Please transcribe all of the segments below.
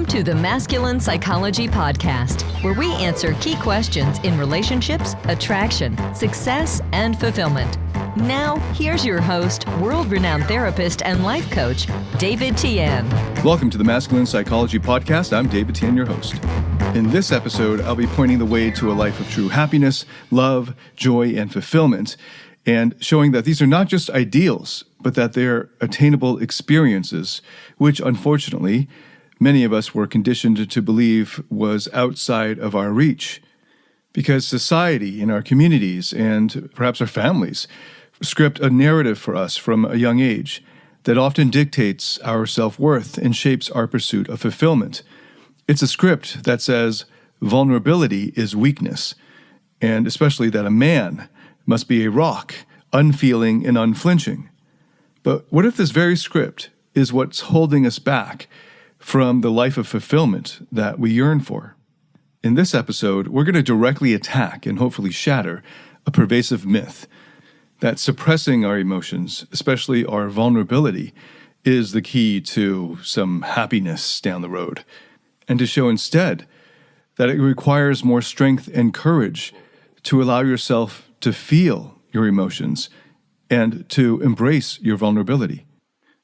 Welcome to the Masculine Psychology Podcast, where we answer key questions in relationships, attraction, success, and fulfillment. Now, here's your host, world-renowned therapist and life coach, David Tian. Welcome to the Masculine Psychology Podcast. I'm David Tian, your host. In this episode, I'll be pointing the way to a life of true happiness, love, joy, and fulfillment, and showing that these are not just ideals, but that they're attainable experiences, which, unfortunately, many of us were conditioned to believe was outside of our reach. Because society and our communities and perhaps our families script a narrative for us from a young age that often dictates our self-worth and shapes our pursuit of fulfillment. It's a script that says vulnerability is weakness, and especially that a man must be a rock, unfeeling and unflinching. But what if this very script is what's holding us back from the life of fulfillment that we yearn for? In this episode, we're going to directly attack and hopefully shatter a pervasive myth that suppressing our emotions, especially our vulnerability, is the key to some happiness down the road, and to show instead that it requires more strength and courage to allow yourself to feel your emotions and to embrace your vulnerability.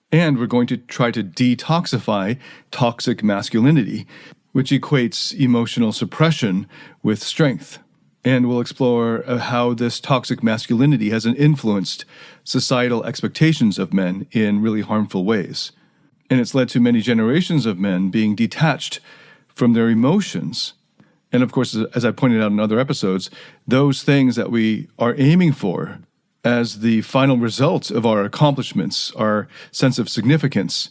And we're going to try to detoxify toxic masculinity, which equates emotional suppression with strength. And we'll explore how this toxic masculinity has influenced societal expectations of men in really harmful ways. And it's led to many generations of men being detached from their emotions. And of course, as I pointed out in other episodes, those things that we are aiming for as the final result of our accomplishments, our sense of significance,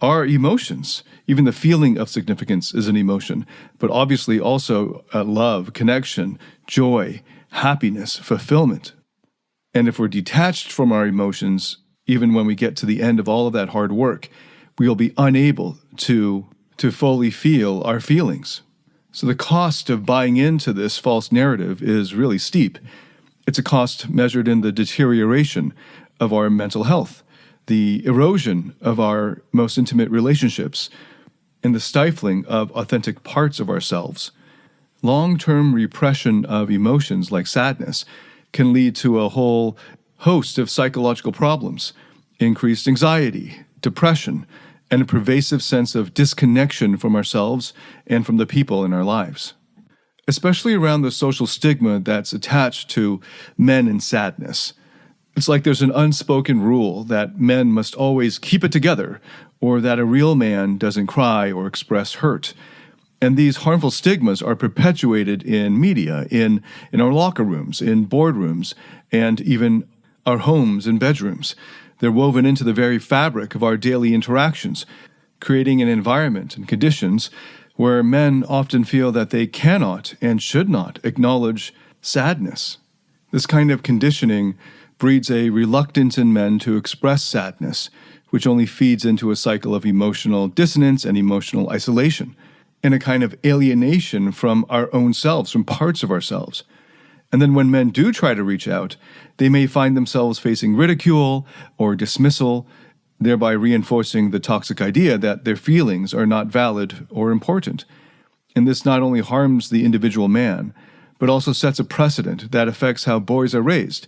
are emotions. Even the feeling of significance is an emotion, but obviously also love, connection, joy, happiness, fulfillment. And if we're detached from our emotions, even when we get to the end of all of that hard work, we will be unable to fully feel our feelings. So the cost of buying into this false narrative is really steep. It's a cost measured in the deterioration of our mental health, the erosion of our most intimate relationships, and the stifling of authentic parts of ourselves. Long-term repression of emotions like sadness can lead to a whole host of psychological problems, increased anxiety, depression, and a pervasive sense of disconnection from ourselves and from the people in our lives. Especially around the social stigma that's attached to men and sadness. It's like there's an unspoken rule that men must always keep it together, or that a real man doesn't cry or express hurt. And these harmful stigmas are perpetuated in media, in our locker rooms, in boardrooms, and even our homes and bedrooms. They're woven into the very fabric of our daily interactions, creating an environment and conditions where men often feel that they cannot and should not acknowledge sadness. This kind of conditioning breeds a reluctance in men to express sadness, which only feeds into a cycle of emotional dissonance and emotional isolation, and a kind of alienation from our own selves, from parts of ourselves. And then when men do try to reach out, they may find themselves facing ridicule or dismissal, thereby reinforcing the toxic idea that their feelings are not valid or important. And this not only harms the individual man, but also sets a precedent that affects how boys are raised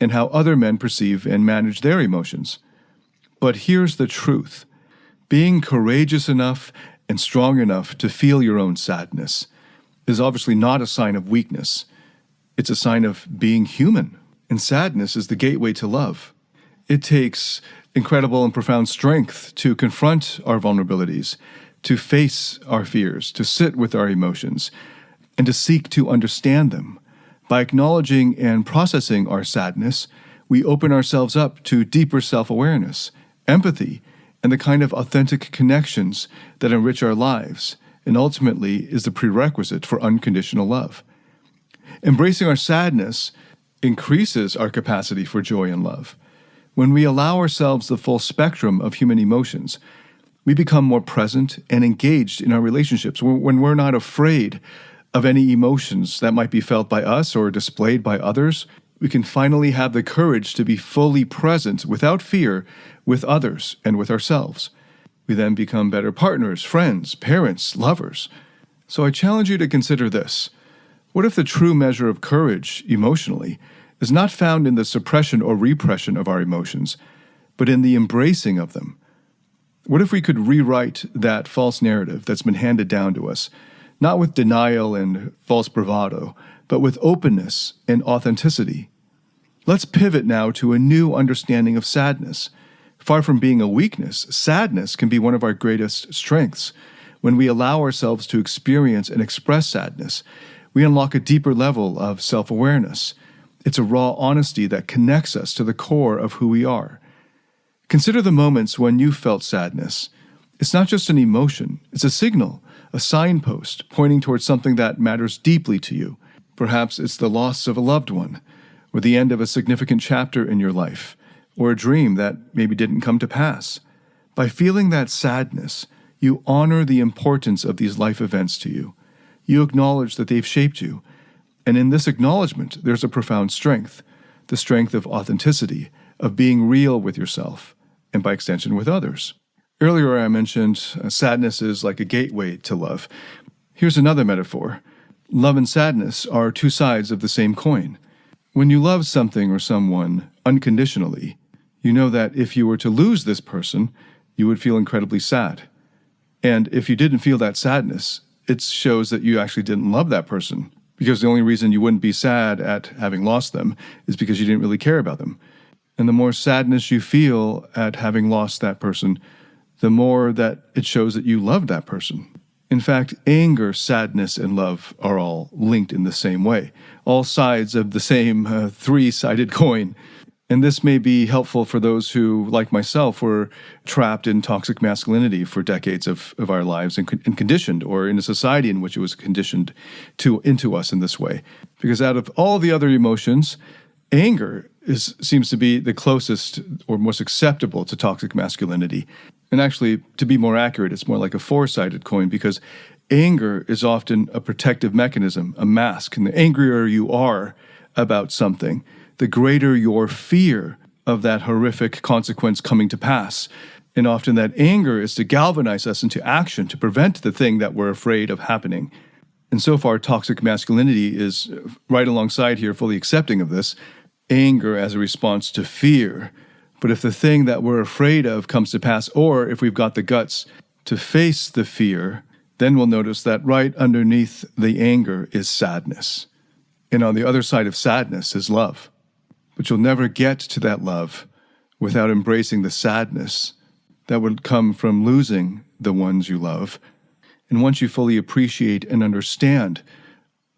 and how other men perceive and manage their emotions. But here's the truth. Being courageous enough and strong enough to feel your own sadness is obviously not a sign of weakness. It's a sign of being human. And sadness is the gateway to love. It takes incredible and profound strength to confront our vulnerabilities, to face our fears, to sit with our emotions, and to seek to understand them. By acknowledging and processing our sadness, we open ourselves up to deeper self-awareness, empathy, and the kind of authentic connections that enrich our lives, and ultimately is the prerequisite for unconditional love. Embracing our sadness increases our capacity for joy and love. When we allow ourselves the full spectrum of human emotions, we become more present and engaged in our relationships. When we're not afraid of any emotions that might be felt by us or displayed by others, we can finally have the courage to be fully present without fear with others and with ourselves. We then become better partners, friends, parents, lovers. So I challenge you to consider this. What if the true measure of courage, emotionally, is not found in the suppression or repression of our emotions, but in the embracing of them? What if we could rewrite that false narrative that's been handed down to us, not with denial and false bravado, but with openness and authenticity? Let's pivot now to a new understanding of sadness. Far from being a weakness, sadness can be one of our greatest strengths. When we allow ourselves to experience and express sadness, we unlock a deeper level of self-awareness. It's a raw honesty that connects us to the core of who we are. Consider the moments when you felt sadness. It's not just an emotion, it's a signal, a signpost pointing towards something that matters deeply to you. Perhaps it's the loss of a loved one, or the end of a significant chapter in your life, or a dream that maybe didn't come to pass. By feeling that sadness, you honor the importance of these life events to you. You acknowledge that they've shaped you. And in this acknowledgement, there's a profound strength, the strength of authenticity, of being real with yourself, and by extension with others. Earlier I mentioned sadness is like a gateway to love. Here's another metaphor. Love and sadness are two sides of the same coin. When you love something or someone unconditionally, you know that if you were to lose this person, you would feel incredibly sad. And if you didn't feel that sadness, it shows that you actually didn't love that person, because the only reason you wouldn't be sad at having lost them is because you didn't really care about them. And the more sadness you feel at having lost that person, the more that it shows that you loved that person. In fact, anger, sadness, and love are all linked in the same way, all sides of the same three-sided coin. And this may be helpful for those who, like myself, were trapped in toxic masculinity for decades of our lives and conditioned, or in a society in which it was conditioned into us in this way. Because out of all the other emotions, anger seems to be the closest or most acceptable to toxic masculinity. And actually, to be more accurate, it's more like a four-sided coin, because anger is often a protective mechanism, a mask. And the angrier you are about something, the greater your fear of that horrific consequence coming to pass. And often that anger is to galvanize us into action to prevent the thing that we're afraid of happening. And so far, toxic masculinity is right alongside here, fully accepting of this, anger as a response to fear. But if the thing that we're afraid of comes to pass, or if we've got the guts to face the fear, then we'll notice that right underneath the anger is sadness. And on the other side of sadness is love. But you'll never get to that love without embracing the sadness that would come from losing the ones you love. And once you fully appreciate and understand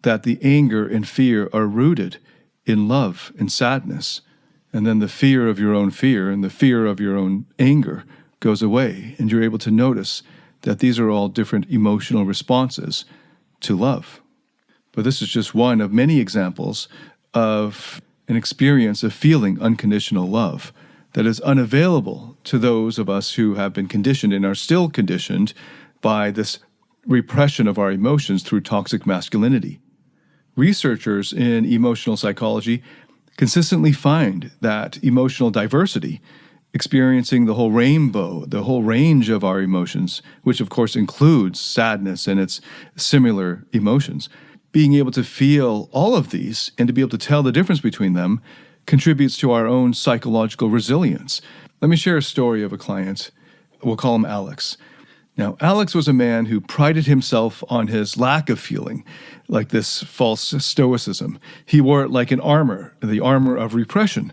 that the anger and fear are rooted in love and sadness, and then the fear of your own fear and the fear of your own anger goes away, and you're able to notice that these are all different emotional responses to love. But this is just one of many examples of an experience of feeling unconditional love that is unavailable to those of us who have been conditioned and are still conditioned by this repression of our emotions through toxic masculinity. Researchers in emotional psychology consistently find that emotional diversity, experiencing the whole rainbow, the whole range of our emotions, which of course includes sadness and its similar emotions, being able to feel all of these and to be able to tell the difference between them contributes to our own psychological resilience. Let me share a story of a client. We'll call him Alex. Now, Alex was a man who prided himself on his lack of feeling, like this false stoicism. He wore it like an armor, the armor of repression.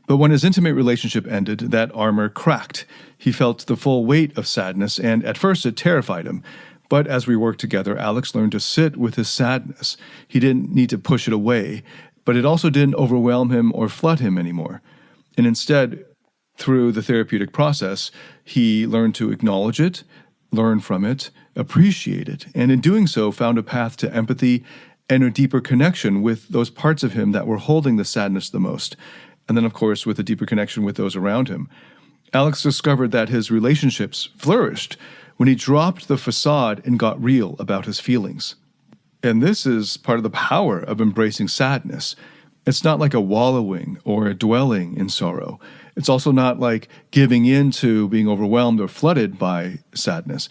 But when his intimate relationship ended, that armor cracked. He felt the full weight of sadness, and at first it terrified him. But as we worked together, Alex learned to sit with his sadness. He didn't need to push it away, but it also didn't overwhelm him or flood him anymore. And instead, through the therapeutic process, he learned to acknowledge it, learn from it, appreciate it, and in doing so found a path to empathy and a deeper connection with those parts of him that were holding the sadness the most. And then, of course, with a deeper connection with those around him. Alex discovered that his relationships flourished when he dropped the facade and got real about his feelings. And this is part of the power of embracing sadness. It's not like a wallowing or a dwelling in sorrow. It's also not like giving in to being overwhelmed or flooded by sadness.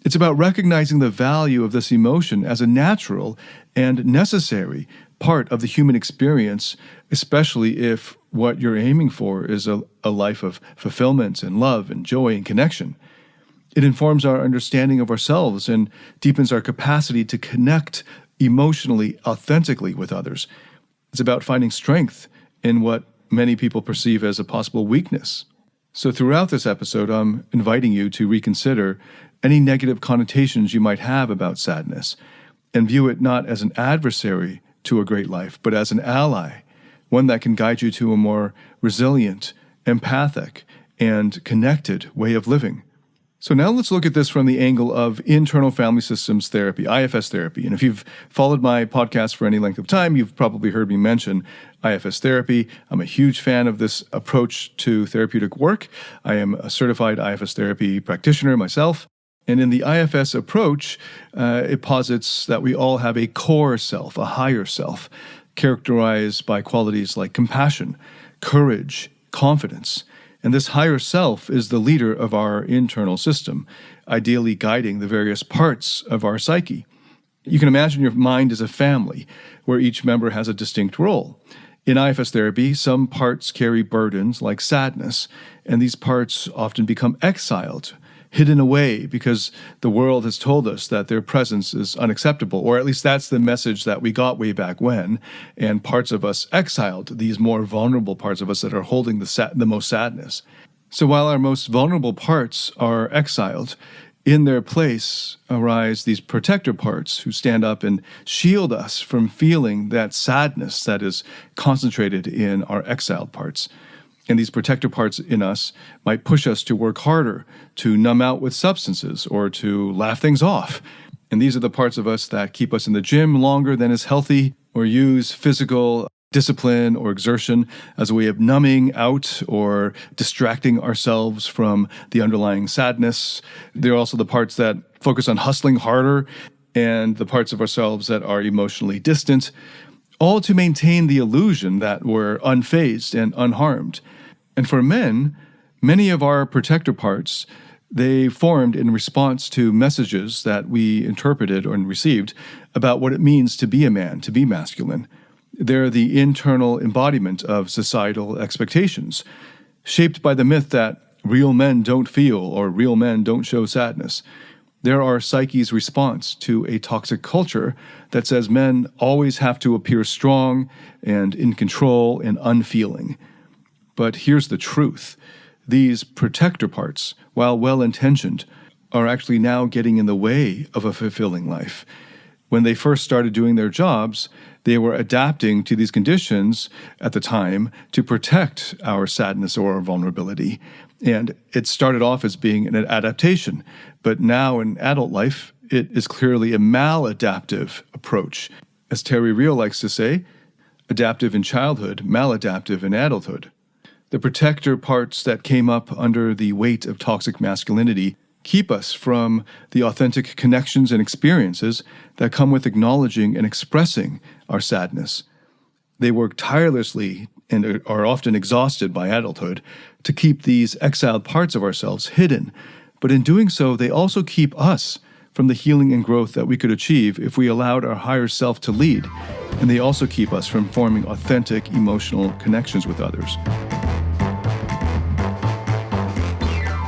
It's about recognizing the value of this emotion as a natural and necessary part of the human experience, especially if what you're aiming for is a life of fulfillment and love and joy and connection. It informs our understanding of ourselves and deepens our capacity to connect emotionally, authentically with others. It's about finding strength in what many people perceive as a possible weakness. So throughout this episode, I'm inviting you to reconsider any negative connotations you might have about sadness and view it not as an adversary to a great life, but as an ally, one that can guide you to a more resilient, empathic, and connected way of living. So now let's look at this from the angle of internal family systems therapy, IFS therapy. And if you've followed my podcast for any length of time, you've probably heard me mention IFS therapy. I'm a huge fan of this approach to therapeutic work. I am a certified IFS therapy practitioner myself. And in the IFS approach, it posits that we all have a core self, a higher self, characterized by qualities like compassion, courage, confidence. And this higher self is the leader of our internal system, ideally guiding the various parts of our psyche. You can imagine your mind as a family, where each member has a distinct role. In IFS therapy, some parts carry burdens like sadness, and these parts often become exiled, hidden away because the world has told us that their presence is unacceptable, or at least that's the message that we got way back when, and parts of us exiled, these more vulnerable parts of us that are holding the most sadness. So while our most vulnerable parts are exiled, in their place arise these protector parts who stand up and shield us from feeling that sadness that is concentrated in our exiled parts. And these protector parts in us might push us to work harder, to numb out with substances, or to laugh things off. And these are the parts of us that keep us in the gym longer than is healthy, or use physical discipline or exertion as a way of numbing out or distracting ourselves from the underlying sadness. They're also the parts that focus on hustling harder, and the parts of ourselves that are emotionally distant, all to maintain the illusion that we're unfazed and unharmed. And for men, many of our protector parts, they formed in response to messages that we interpreted or received about what it means to be a man, to be masculine. They're the internal embodiment of societal expectations, shaped by the myth that real men don't feel or real men don't show sadness. They're our psyche's response to a toxic culture that says men always have to appear strong and in control and unfeeling. But here's the truth. These protector parts, while well-intentioned, are actually now getting in the way of a fulfilling life. When they first started doing their jobs, they were adapting to these conditions at the time to protect our sadness or our vulnerability. And it started off as being an adaptation. But now in adult life, it is clearly a maladaptive approach. As Terry Real likes to say, adaptive in childhood, maladaptive in adulthood. The protector parts that came up under the weight of toxic masculinity keep us from the authentic connections and experiences that come with acknowledging and expressing our sadness. They work tirelessly and are often exhausted by adulthood to keep these exiled parts of ourselves hidden. But in doing so, they also keep us from the healing and growth that we could achieve if we allowed our higher self to lead. And they also keep us from forming authentic emotional connections with others.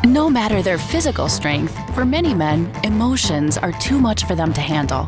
No matter their physical strength, for many men, emotions are too much for them to handle.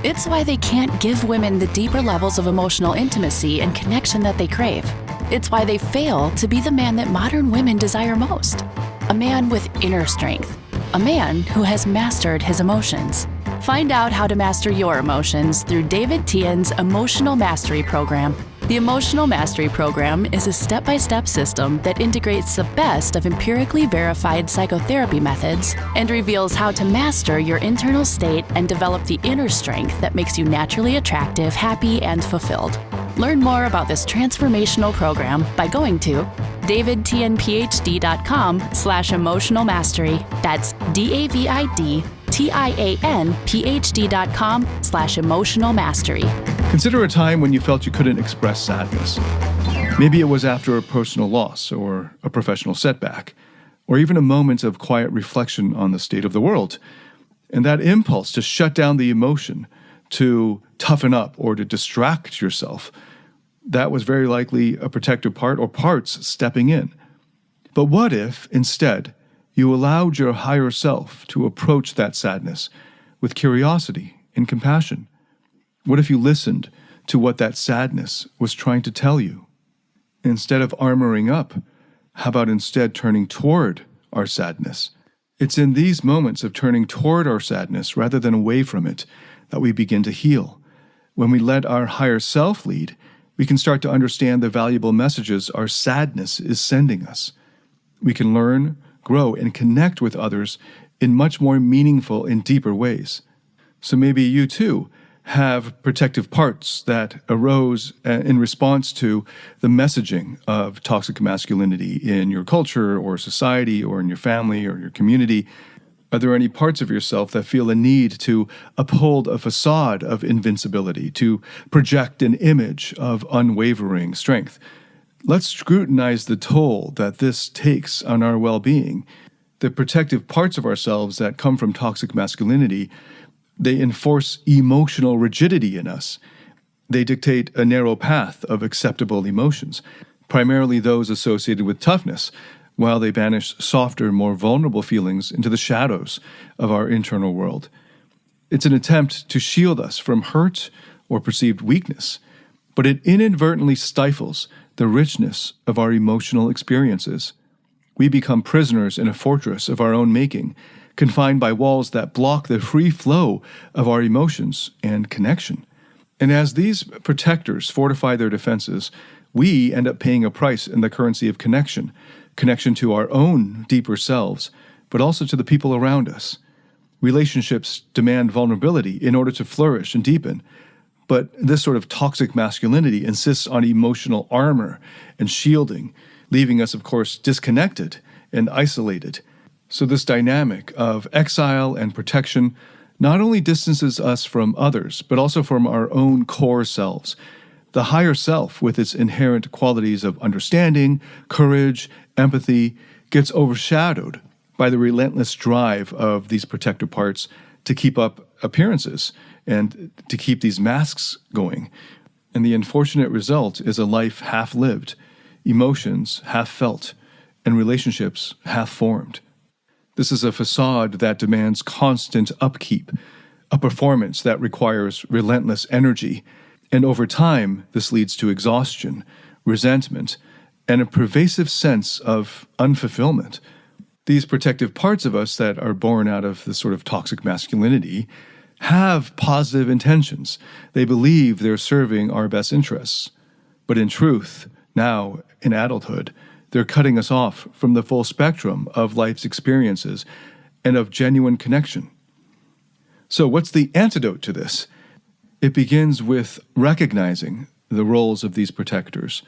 It's why they can't give women the deeper levels of emotional intimacy and connection that they crave. It's why they fail to be the man that modern women desire most. A man with inner strength. A man who has mastered his emotions. Find out how to master your emotions through David Tian's Emotional Mastery Program. The Emotional Mastery Program is a step-by-step system that integrates the best of empirically verified psychotherapy methods and reveals how to master your internal state and develop the inner strength that makes you naturally attractive, happy, and fulfilled. Learn more about this transformational program by going to davidtianphd.com/emotional mastery. That's DAVIDTIANPHD.com/emotional mastery. Consider a time when you felt you couldn't express sadness. Maybe it was after a personal loss or a professional setback, or even a moment of quiet reflection on the state of the world. And that impulse to shut down the emotion, to toughen up or to distract yourself, that was very likely a protective part or parts stepping in. But what if, instead, you allowed your higher self to approach that sadness with curiosity and compassion? What if you listened to what that sadness was trying to tell you? Instead of armoring up, how about instead turning toward our sadness? It's in these moments of turning toward our sadness rather than away from it that we begin to heal. When we let our higher self lead, we can start to understand the valuable messages our sadness is sending us. We can learn, grow, and connect with others in much more meaningful and deeper ways. So maybe you too have protective parts that arose in response to the messaging of toxic masculinity in your culture or society or in your family or your community. Are there any parts of yourself that feel a need to uphold a facade of invincibility, to project an image of unwavering strength? Let's scrutinize the toll that this takes on our well-being. The protective parts of ourselves that come from toxic masculinity, they enforce emotional rigidity in us. They dictate a narrow path of acceptable emotions, primarily those associated with toughness, while they banish softer, more vulnerable feelings into the shadows of our internal world. It's an attempt to shield us from hurt or perceived weakness, but it inadvertently stifles the richness of our emotional experiences. We become prisoners in a fortress of our own making, confined by walls that block the free flow of our emotions and connection. And as these protectors fortify their defenses, we end up paying a price in the currency of connection to our own deeper selves, but also to the people around us. Relationships demand vulnerability in order to flourish and deepen, but this sort of toxic masculinity insists on emotional armor and shielding, leaving us, of course, disconnected and isolated. So this dynamic of exile and protection not only distances us from others, but also from our own core selves. The higher self, with its inherent qualities of understanding, courage, empathy, gets overshadowed by the relentless drive of these protective parts to keep up appearances and to keep these masks going. And the unfortunate result is a life half lived, emotions half felt, and relationships half formed. This is a facade that demands constant upkeep, a performance that requires relentless energy. And over time, this leads to exhaustion, resentment, and a pervasive sense of unfulfillment. These protective parts of us that are born out of this sort of toxic masculinity have positive intentions. They believe they're serving our best interests. But in truth, now, in adulthood, they're cutting us off from the full spectrum of life's experiences and of genuine connection. So what's the antidote to this? It begins with recognizing the roles of these protectors,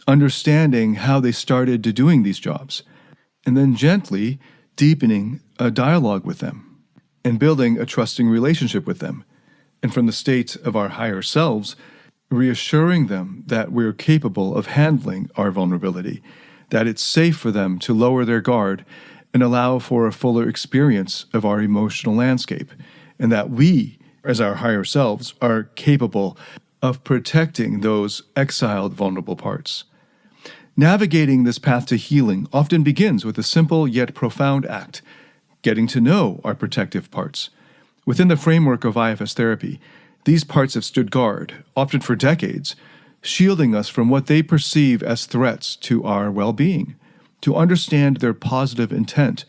understanding how they started to doing these jobs, and then gently deepening a dialogue with them and building a trusting relationship with them. And from the state of our higher selves, reassuring them that we're capable of handling our vulnerability, that it's safe for them to lower their guard and allow for a fuller experience of our emotional landscape, and that we, as our higher selves, are capable of protecting those exiled, vulnerable parts. Navigating this path to healing often begins with a simple yet profound act, getting to know our protective parts. Within the framework of IFS therapy, these parts have stood guard, often for decades, shielding us from what they perceive as threats to our well-being. To understand their positive intent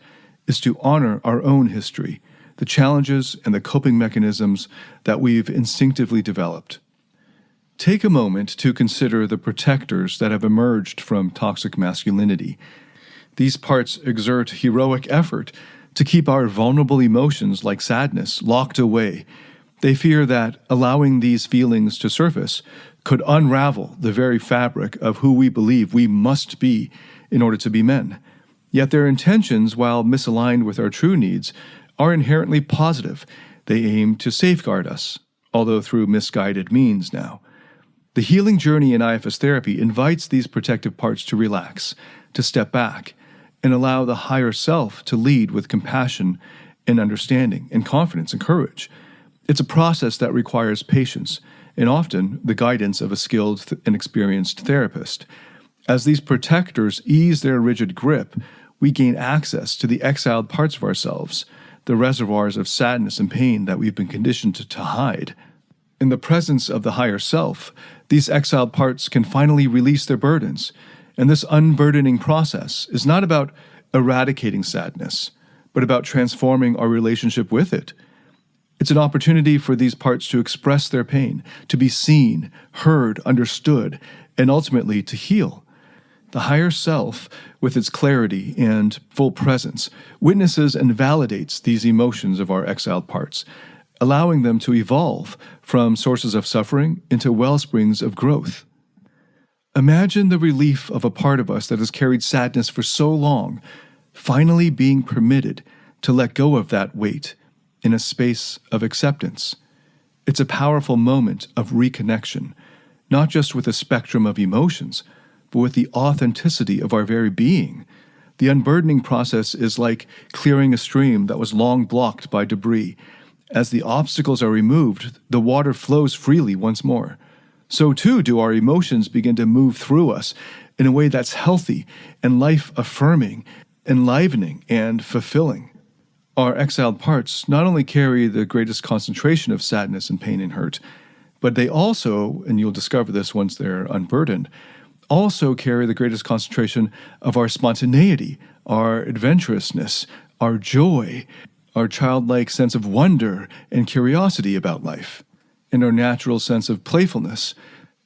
is to honor our own history, the challenges and the coping mechanisms that we've instinctively developed. Take a moment to consider the protectors that have emerged from toxic masculinity. These parts exert heroic effort to keep our vulnerable emotions like sadness locked away. They fear that allowing these feelings to surface could unravel the very fabric of who we believe we must be in order to be men. Yet their intentions, while misaligned with our true needs, are inherently positive. They aim to safeguard us, although through misguided means now. The healing journey in IFS therapy invites these protective parts to relax, to step back, and allow the higher self to lead with compassion and understanding and confidence and courage. It's a process that requires patience and often the guidance of a skilled and experienced therapist. As these protectors ease their rigid grip, we gain access to the exiled parts of ourselves, the reservoirs of sadness and pain that we've been conditioned to hide. In the presence of the higher self, these exiled parts can finally release their burdens. And this unburdening process is not about eradicating sadness, but about transforming our relationship with it. It's an opportunity for these parts to express their pain, to be seen, heard, understood, and ultimately to heal. The higher self, with its clarity and full presence, witnesses and validates these emotions of our exiled parts, allowing them to evolve from sources of suffering into wellsprings of growth. Imagine the relief of a part of us that has carried sadness for so long, finally being permitted to let go of that weight in a space of acceptance. It's a powerful moment of reconnection, not just with a spectrum of emotions, but with the authenticity of our very being. The unburdening process is like clearing a stream that was long blocked by debris. As the obstacles are removed, the water flows freely once more. So too do our emotions begin to move through us in a way that's healthy and life-affirming, enlivening, and fulfilling. Our exiled parts not only carry the greatest concentration of sadness and pain and hurt, but they also, and you'll discover this once they're unburdened, also carry the greatest concentration of our spontaneity, our adventurousness, our joy, our childlike sense of wonder and curiosity about life, and our natural sense of playfulness.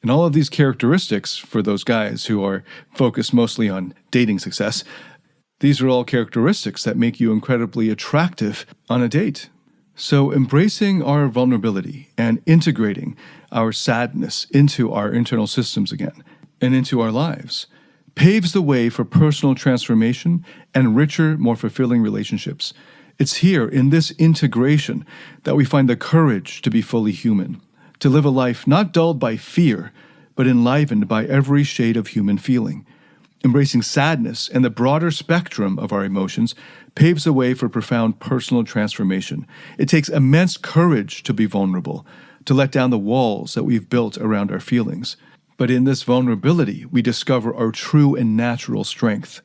And all of these characteristics, for those guys who are focused mostly on dating success, these are all characteristics that make you incredibly attractive on a date. So embracing our vulnerability and integrating our sadness into our internal systems again and into our lives paves the way for personal transformation and richer, more fulfilling relationships. It's here in this integration that we find the courage to be fully human, to live a life not dulled by fear, but enlivened by every shade of human feeling. Embracing sadness and the broader spectrum of our emotions paves the way for profound personal transformation. It takes immense courage to be vulnerable, to let down the walls that we've built around our feelings. But in this vulnerability, we discover our true and natural strength.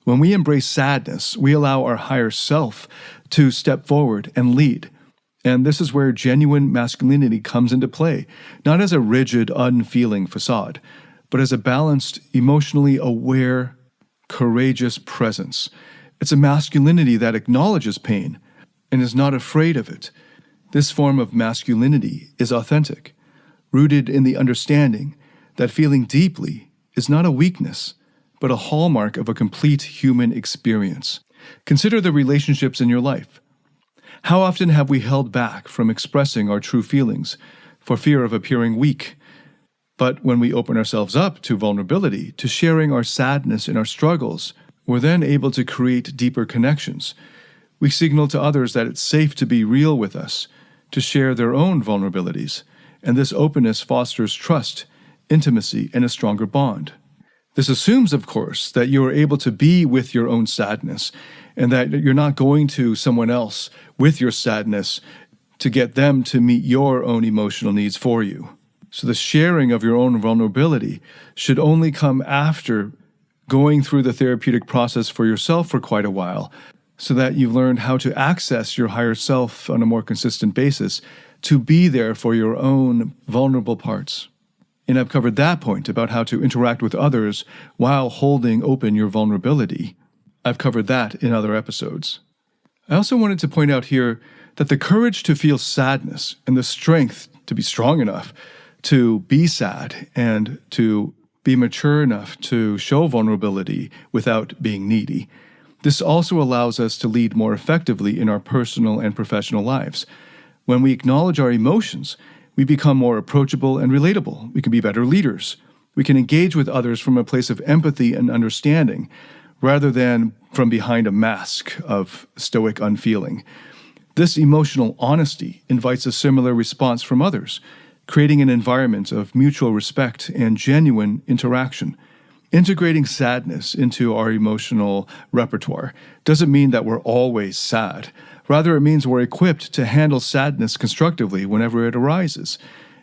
When we embrace sadness, we allow our higher self to step forward and lead. And this is where genuine masculinity comes into play, not as a rigid, unfeeling facade, but as a balanced, emotionally aware, courageous presence. It's a masculinity that acknowledges pain and is not afraid of it. This form of masculinity is authentic, rooted in the understanding that feeling deeply is not a weakness, but a hallmark of a complete human experience. Consider the relationships in your life. How often have we held back from expressing our true feelings for fear of appearing weak? But when we open ourselves up to vulnerability, to sharing our sadness and our struggles, we're then able to create deeper connections. We signal to others that it's safe to be real with us, to share their own vulnerabilities, and this openness fosters trust, intimacy, and a stronger bond. This assumes, of course, that you are able to be with your own sadness, and that you're not going to someone else with your sadness to get them to meet your own emotional needs for you. So the sharing of your own vulnerability should only come after going through the therapeutic process for yourself for quite a while, so that you've learned how to access your higher self on a more consistent basis, to be there for your own vulnerable parts. And I've covered that point about how to interact with others while holding open your vulnerability. I've covered that in other episodes. I also wanted to point out here that the courage to feel sadness and the strength to be strong enough to be sad and to be mature enough to show vulnerability without being needy. This also allows us to lead more effectively in our personal and professional lives. When we acknowledge our emotions, we become more approachable and relatable. We can be better leaders. We can engage with others from a place of empathy and understanding, rather than from behind a mask of stoic unfeeling. This emotional honesty invites a similar response from others, creating an environment of mutual respect and genuine interaction. Integrating sadness into our emotional repertoire doesn't mean that we're always sad. Rather, it means we're equipped to handle sadness constructively whenever it arises.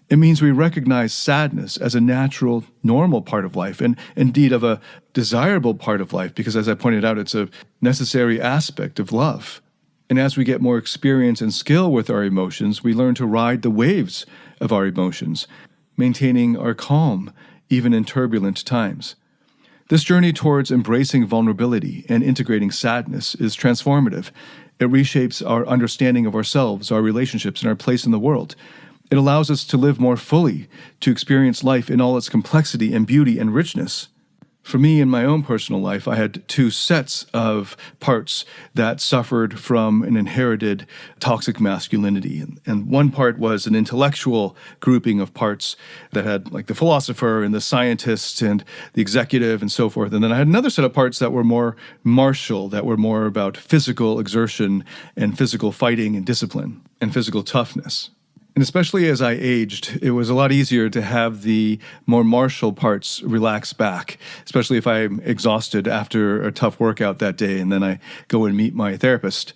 It means we recognize sadness as a natural, normal part of life, and indeed of a desirable part of life, because as I pointed out, it's a necessary aspect of love. And as we get more experience and skill with our emotions, we learn to ride the waves of our emotions, maintaining our calm even in turbulent times. This journey towards embracing vulnerability and integrating sadness is transformative. It reshapes our understanding of ourselves, our relationships, and our place in the world. It allows us to live more fully, to experience life in all its complexity and beauty and richness. For me, in my own personal life, I had two sets of parts that suffered from an inherited toxic masculinity. And one part was an intellectual grouping of parts that had like the philosopher and the scientist and the executive and so forth. And then I had another set of parts that were more martial, that were more about physical exertion and physical fighting and discipline and physical toughness. And especially as I aged, it was a lot easier to have the more martial parts relax back, especially if I'm exhausted after a tough workout that day and then I go and meet my therapist.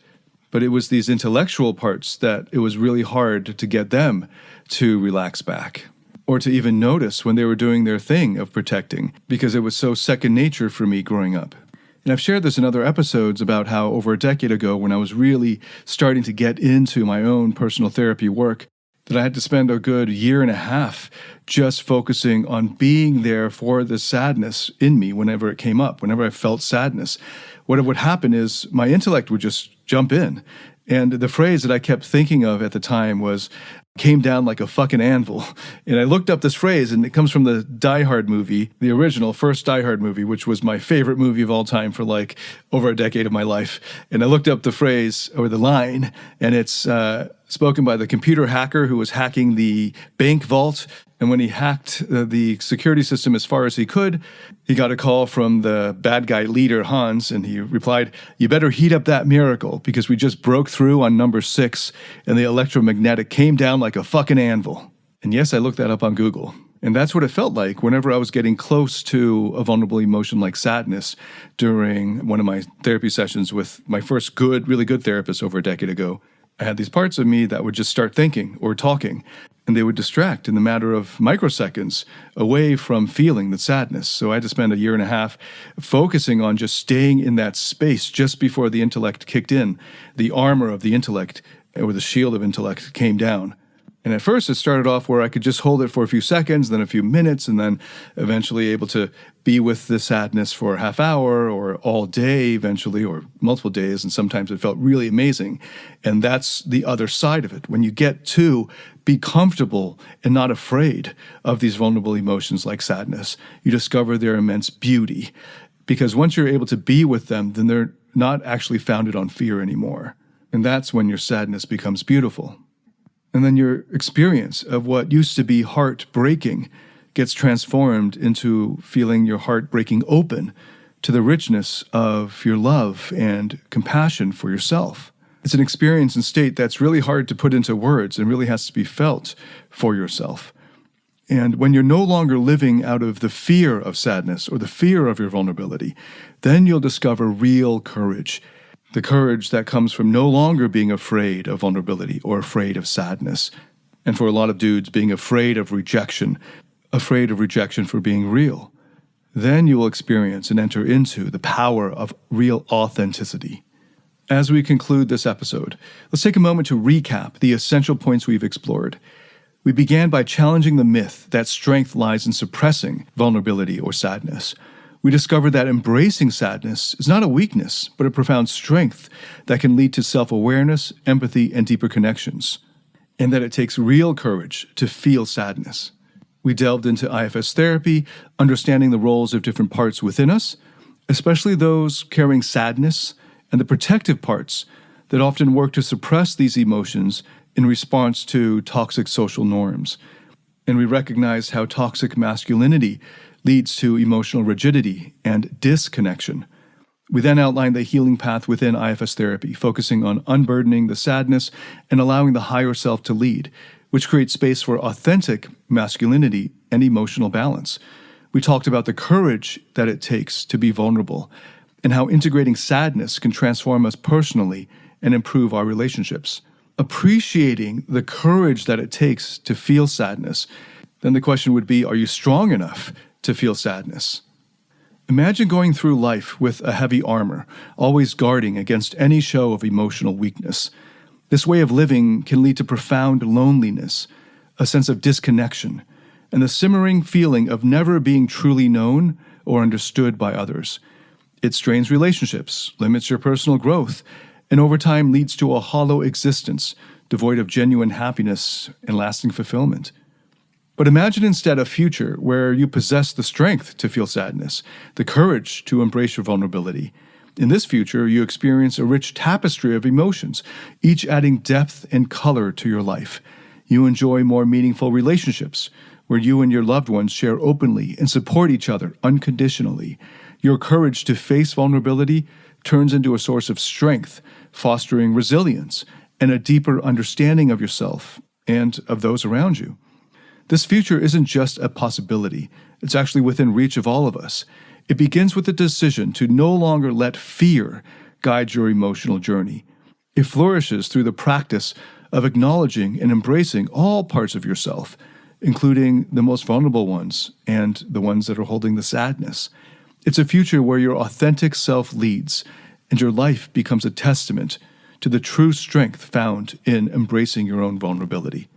But it was these intellectual parts that it was really hard to get them to relax back or to even notice when they were doing their thing of protecting, because it was so second nature for me growing up. And I've shared this in other episodes about how over a decade ago, when I was really starting to get into my own personal therapy work, that I had to spend a good year and a half just focusing on being there for the sadness in me whenever it came up, whenever I felt sadness. What would happen is my intellect would just jump in. And the phrase that I kept thinking of at the time was, came down like a fucking anvil. And I looked up this phrase, and it comes from the Die Hard movie, the original first Die Hard movie, which was my favorite movie of all time for like over a decade of my life. And I looked up the phrase or the line, and it's spoken by the computer hacker who was hacking the bank vault. And when he hacked the security system as far as he could, he got a call from the bad guy leader, Hans, and he replied, "You better heat up that miracle because we just broke through on number 6 and the electromagnetic came down like a fucking anvil." And yes, I looked that up on Google. And that's what it felt like whenever I was getting close to a vulnerable emotion like sadness during one of my therapy sessions with my first really good therapist over a decade ago. I had these parts of me that would just start thinking or talking, and they would distract in the matter of microseconds away from feeling the sadness. So I had to spend a year and a half focusing on just staying in that space just before the intellect kicked in. The armor of the intellect, or the shield of intellect, came down. And at first it started off where I could just hold it for a few seconds, then a few minutes, and then eventually able to be with the sadness for a half hour or all day eventually, or multiple days, and sometimes it felt really amazing. And that's the other side of it. When you get to be comfortable and not afraid of these vulnerable emotions like sadness, you discover their immense beauty. Because once you're able to be with them, then they're not actually founded on fear anymore. And that's when your sadness becomes beautiful. And then your experience of what used to be heartbreaking gets transformed into feeling your heart breaking open to the richness of your love and compassion for yourself. It's an experience and state that's really hard to put into words and really has to be felt for yourself. And when you're no longer living out of the fear of sadness or the fear of your vulnerability, then you'll discover real courage. The courage that comes from no longer being afraid of vulnerability or afraid of sadness. And for a lot of dudes, being afraid of rejection for being real. Then you will experience and enter into the power of real authenticity. As we conclude this episode, let's take a moment to recap the essential points we've explored. We began by challenging the myth that strength lies in suppressing vulnerability or sadness. We discovered that embracing sadness is not a weakness, but a profound strength that can lead to self-awareness, empathy, and deeper connections, and that it takes real courage to feel sadness. We delved into IFS therapy, understanding the roles of different parts within us, especially those carrying sadness, and the protective parts that often work to suppress these emotions in response to toxic social norms. And we recognized how toxic masculinity leads to emotional rigidity and disconnection. We then outline the healing path within IFS therapy, focusing on unburdening the sadness and allowing the higher self to lead, which creates space for authentic masculinity and emotional balance. We talked about the courage that it takes to be vulnerable and how integrating sadness can transform us personally and improve our relationships. Appreciating the courage that it takes to feel sadness, then the question would be, are you strong enough to feel sadness? Imagine going through life with a heavy armor, always guarding against any show of emotional weakness. This way of living can lead to profound loneliness, a sense of disconnection, and the simmering feeling of never being truly known or understood by others. It strains relationships, limits your personal growth, and over time leads to a hollow existence devoid of genuine happiness and lasting fulfillment. But imagine instead a future where you possess the strength to feel sadness, the courage to embrace your vulnerability. In this future, you experience a rich tapestry of emotions, each adding depth and color to your life. You enjoy more meaningful relationships, where you and your loved ones share openly and support each other unconditionally. Your courage to face vulnerability turns into a source of strength, fostering resilience and a deeper understanding of yourself and of those around you. This future isn't just a possibility, it's actually within reach of all of us. It begins with the decision to no longer let fear guide your emotional journey. It flourishes through the practice of acknowledging and embracing all parts of yourself, including the most vulnerable ones and the ones that are holding the sadness. It's a future where your authentic self leads, and your life becomes a testament to the true strength found in embracing your own vulnerability.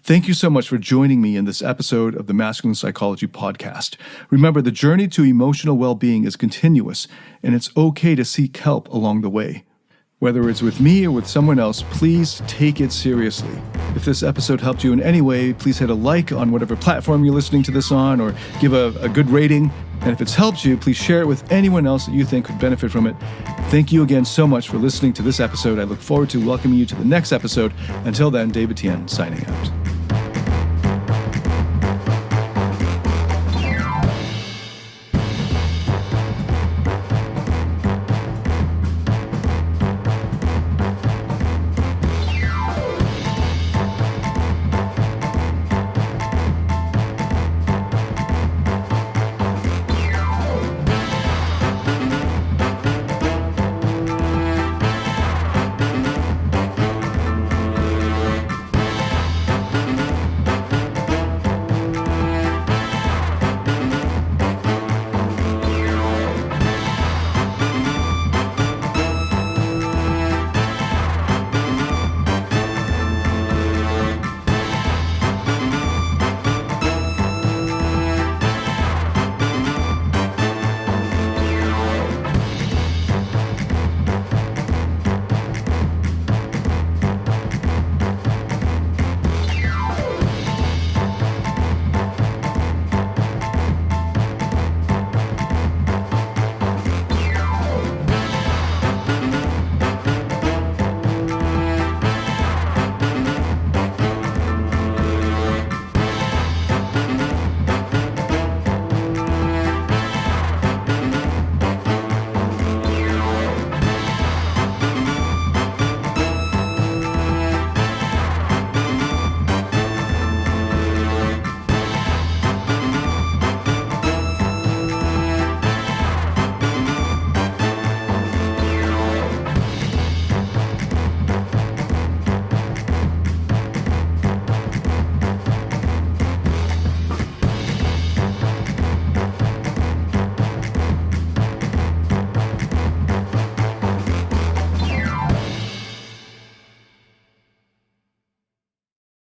Thank you so much for joining me in this episode of the Masculine Psychology Podcast. Remember, the journey to emotional well-being is continuous, and it's okay to seek help along the way. Whether it's with me or with someone else, please take it seriously. If this episode helped you in any way, please hit a like on whatever platform you're listening to this on, or give a good rating. And if it's helped you, please share it with anyone else that you think could benefit from it. Thank you again so much for listening to this episode. I look forward to welcoming you to the next episode. Until then, David Tian signing out.